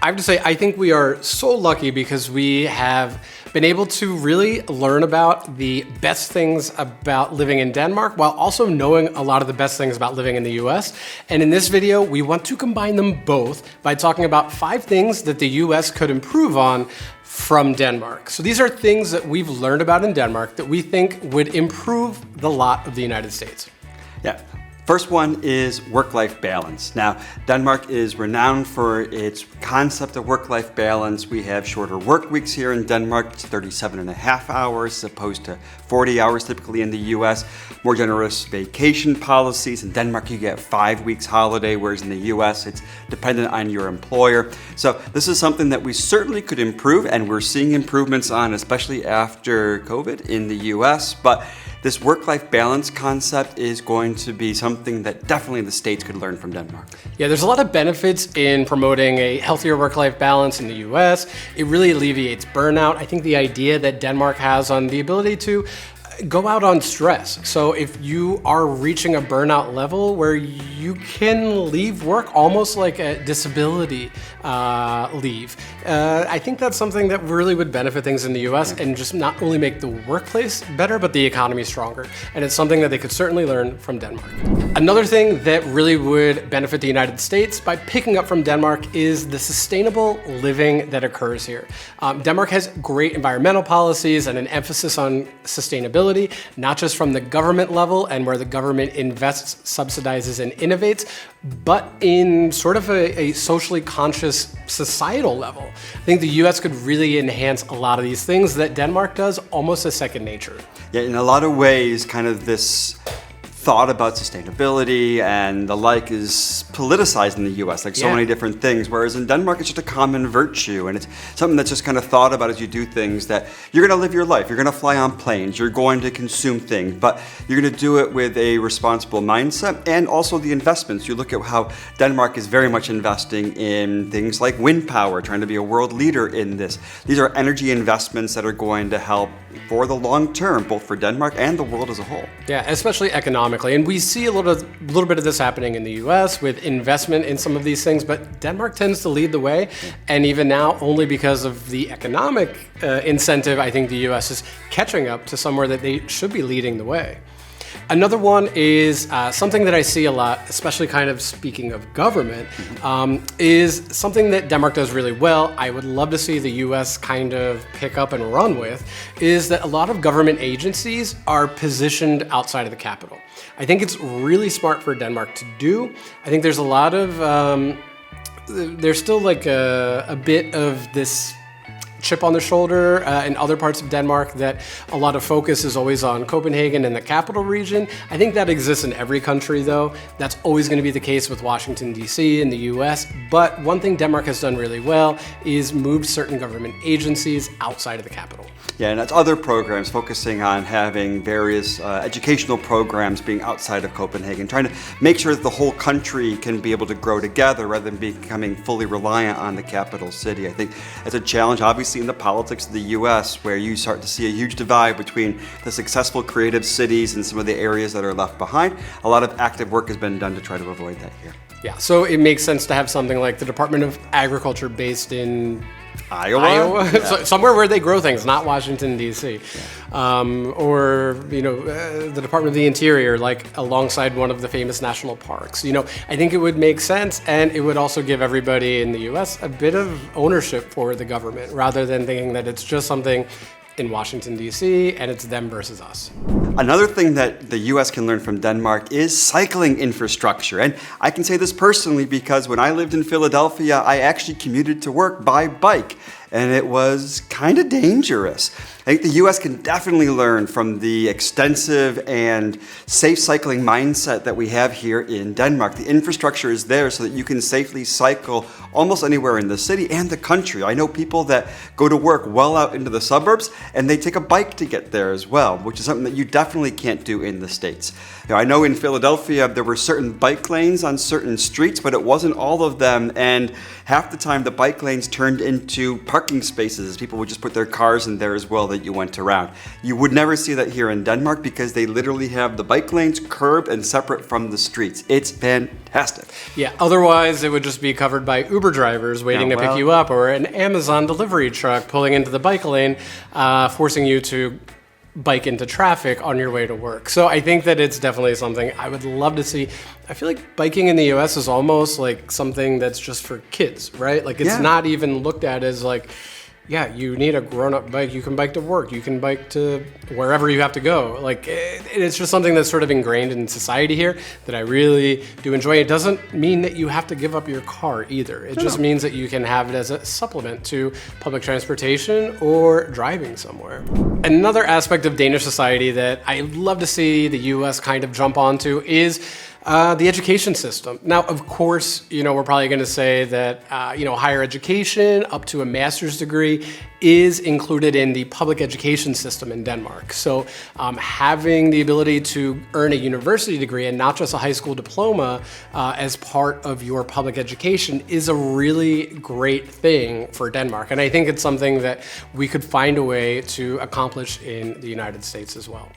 I have to say, I think we are so lucky because we have been able to really learn about the best things about living in Denmark while also knowing a lot of the best things about living in the US. And in this video, we want to combine them both by talking about 5 things that the US could improve on from Denmark. So these are things that we've learned about in Denmark that we think would improve the lot of the United States. Yeah. First one is work-life balance. Now, Denmark is renowned for its concept of work-life balance. We have shorter work weeks here in Denmark. It's 37 and a half hours as opposed to 40 hours typically in the US. More generous vacation policies. In Denmark, you get 5 weeks holiday, whereas in the US, it's dependent on your employer. So this is something that we certainly could improve, and we're seeing improvements on, especially after COVID in the US. But this work-life balance concept is going to be something that definitely the States could learn from Denmark. Yeah, there's a lot of benefits in promoting a healthier work-life balance in the US. It really alleviates burnout. I think the idea that Denmark has on the ability to go out on stress. So if you are reaching a burnout level where you can leave work almost like a disability leave, I think that's something that really would benefit things in the US and just not only make the workplace better, but the economy stronger. And it's something that they could certainly learn from Denmark. Another thing that really would benefit the United States by picking up from Denmark is the sustainable living that occurs here. Denmark has great environmental policies and an emphasis on sustainability, not just from the government level and where the government invests, subsidizes, and innovates, but in sort of a socially conscious societal level. I think the US could really enhance a lot of these things that Denmark does almost as second nature. Yeah, in a lot of ways, kind of this thought about sustainability and the like is politicized in the US, like so many different things, whereas in Denmark it's just a common virtue, and it's something that's just kind of thought about as you do things, that you're going to live your life, you're going to fly on planes, you're going to consume things, but you're going to do it with a responsible mindset. And also the investments, you look at how Denmark is very much investing in things like wind power, trying to be a world leader in this. These are energy investments that are going to help for the long term, both for Denmark and the world as a whole. Yeah, especially economically. And we see a little bit of this happening in the US with investment in some of these things, but Denmark tends to lead the way. And even now, only because of the economic incentive, I think the US is catching up to somewhere that they should be leading the way. Another one is something that I see a lot, especially kind of speaking of government, is something that Denmark does really well. I would love to see the US kind of pick up and run with, is that a lot of government agencies are positioned outside of the capital. I think it's really smart for Denmark to do. I think there's a lot of, there's still like a bit of this chip on the shoulder in other parts of Denmark that a lot of focus is always on Copenhagen and the capital region. I think that exists in every country though. That's always going to be the case with Washington, D.C. in the US. But one thing Denmark has done really well is moved certain government agencies outside of the capital. Yeah, and that's other programs focusing on having various educational programs being outside of Copenhagen, trying to make sure that the whole country can be able to grow together rather than becoming fully reliant on the capital city. I think it's a challenge, obviously, in the politics of the U.S., where you start to see a huge divide between the successful creative cities and some of the areas that are left behind. A lot of active work has been done to try to avoid that here. Yeah, so it makes sense to have something like the Department of Agriculture based in Iowa? Yeah. So, somewhere where they grow things, not Washington, D.C. Or, the Department of the Interior, like alongside one of the famous national parks. I think it would make sense, and it would also give everybody in the U.S. a bit of ownership for the government, rather than thinking that it's just something in Washington, D.C., and it's them versus us. Another thing that the U.S. can learn from Denmark is cycling infrastructure. And I can say this personally because when I lived in Philadelphia, I actually commuted to work by bike, and it was kind of dangerous. I think the U.S. can definitely learn from the extensive and safe cycling mindset that we have here in Denmark. The infrastructure is there so that you can safely cycle almost anywhere in the city and the country. I know people that go to work well out into the suburbs, and they take a bike to get there as well, which is something that you definitely can't do in the States. I know in Philadelphia there were certain bike lanes on certain streets, but it wasn't all of them, and half the time the bike lanes turned into parking spaces. People would just put their cars in there as well that you went around. You would never see that here in Denmark because they literally have the bike lanes curbed and separate from the streets. It's fantastic. Yeah, otherwise it would just be covered by Uber drivers waiting to pick you up, or an Amazon delivery truck pulling into the bike lane, forcing you to bike into traffic on your way to work. So I think that it's definitely something I would love to see. I feel like biking in the US is almost like something that's just for kids, right? Like it's not even looked at as like, yeah, you need a grown-up bike. You can bike to work. You can bike to wherever you have to go. Like, it's just something that's sort of ingrained in society here that I really do enjoy. It doesn't mean that you have to give up your car either. It just means that you can have it as a supplement to public transportation or driving somewhere. Another aspect of Danish society that I love to see the US kind of jump onto is the education system. Now, of course, we're probably going to say that, higher education up to a master's degree is included in the public education system in Denmark. So having the ability to earn a university degree and not just a high school diploma as part of your public education is a really great thing for Denmark. And I think it's something that we could find a way to accomplish in the United States as well.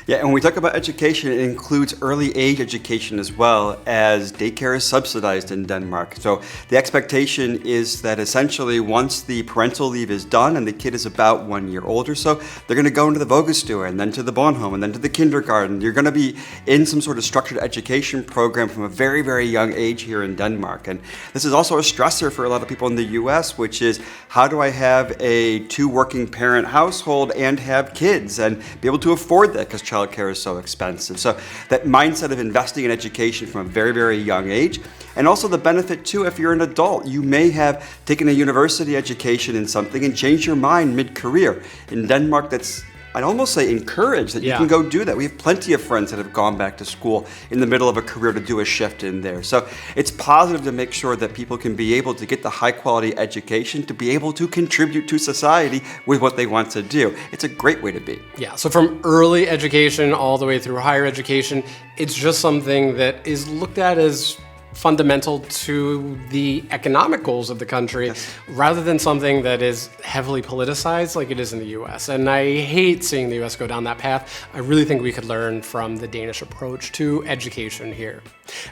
Yeah, and when we talk about education, it includes early age education as well, as daycare is subsidized in Denmark. So the expectation is that essentially once the parental leave is done and the kid is about 1 year old or so, they're going to go into the Vuggestue and then to the Bornholm and then to the kindergarten. You're going to be in some sort of structured education program from a very, very young age here in Denmark. And this is also a stressor for a lot of people in the US, which is how do I have a 2 working parent household and have kids and be able to afford that because childcare is so expensive. So that mindset of investing in education from a very, very young age, and also the benefit too, if you're an adult, you may have taken a university education in something and changed your mind mid-career. In Denmark, that's, I'd almost say, encouraged that you can go do that. We have plenty of friends that have gone back to school in the middle of a career to do a shift in there. So it's positive to make sure that people can be able to get the high quality education to be able to contribute to society with what they want to do. It's a great way to be. Yeah, so from early education all the way through higher education, it's just something that is looked at as fundamental to the economic goals of the country rather than something that is heavily politicized like it is in the US. And I hate seeing the US go down that path. I really think we could learn from the Danish approach to education here.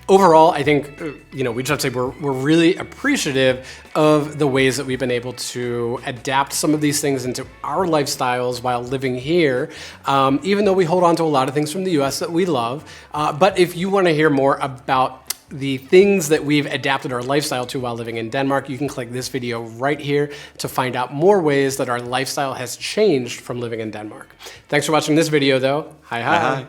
Overall, I think, we just have to say we're really appreciative of the ways that we've been able to adapt some of these things into our lifestyles while living here, even though we hold on to a lot of things from the US that we love. But if you want to hear more about the things that we've adapted our lifestyle to while living in Denmark, you can click this video right here to find out more ways that our lifestyle has changed from living in Denmark. Thanks for watching this video though. Hi.